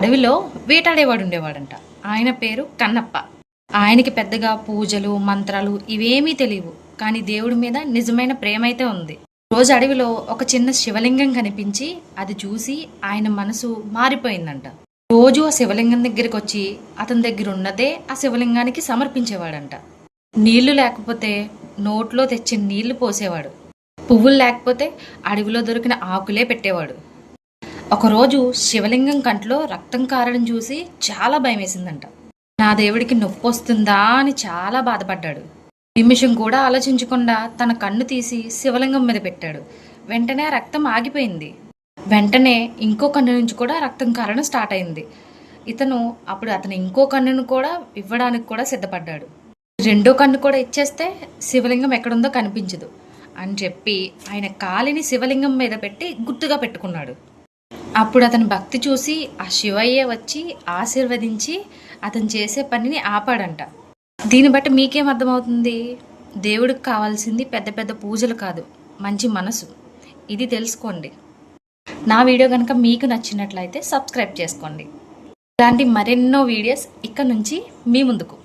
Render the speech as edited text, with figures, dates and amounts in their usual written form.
అడవిలో వేటాడేవాడు ఉండేవాడంట. ఆయన పేరు కన్నప్ప. ఆయనకి పెద్దగా పూజలు మంత్రాలు ఇవేమీ తెలియవు, కానీ దేవుడి మీద నిజమైన ప్రేమ అయితే ఉంది. రోజు అడవిలో ఒక చిన్న శివలింగం కనిపించి అది చూసి ఆయన మనసు మారిపోయిందంట. రోజు ఆ శివలింగం దగ్గరికి వచ్చి అతని దగ్గర ఉన్నదే ఆ శివలింగానికి సమర్పించేవాడంట. నీళ్లు లేకపోతే నోట్లో తెచ్చి నీళ్లు పోసేవాడు. పువ్వులు లేకపోతే అడవిలో దొరికిన ఆకులే పెట్టేవాడు. ఒకరోజు శివలింగం కంట్లో రక్తం కారడం చూసి చాలా భయం వేసిందంట. నా దేవుడికి నొప్పి వస్తుందా అని చాలా బాధపడ్డాడు. నిమిషం కూడా ఆలోచించకుండా తన కన్ను తీసి శివలింగం మీద పెట్టాడు. వెంటనే ఆ రక్తం ఆగిపోయింది. వెంటనే ఇంకో కన్ను నుంచి కూడా రక్తం కారడం స్టార్ట్ అయింది. అప్పుడు అతను ఇంకో కన్నును కూడా ఇవ్వడానికి కూడా సిద్ధపడ్డాడు. రెండో కన్ను కూడా ఇచ్చేస్తే శివలింగం ఎక్కడుందో కనిపించదు అని చెప్పి ఆయన కాలిని శివలింగం మీద పెట్టి గుర్తుగా పెట్టుకున్నాడు. అప్పుడు అతని భక్తి చూసి ఆ శివయ్య వచ్చి ఆశీర్వదించి అతను చేసే పనిని ఆపాడంట. దీన్ని బట్టి మీకేం అర్థమవుతుంది? దేవుడికి కావాల్సింది పెద్ద పెద్ద పూజలు కాదు, మంచి మనసు. ఇది తెలుసుకోండి. నా వీడియో కనుక మీకు నచ్చినట్లయితే సబ్స్క్రైబ్ చేసుకోండి. ఇలాంటి మరెన్నో వీడియోస్ ఇక్కడ నుంచి మీ ముందుకు.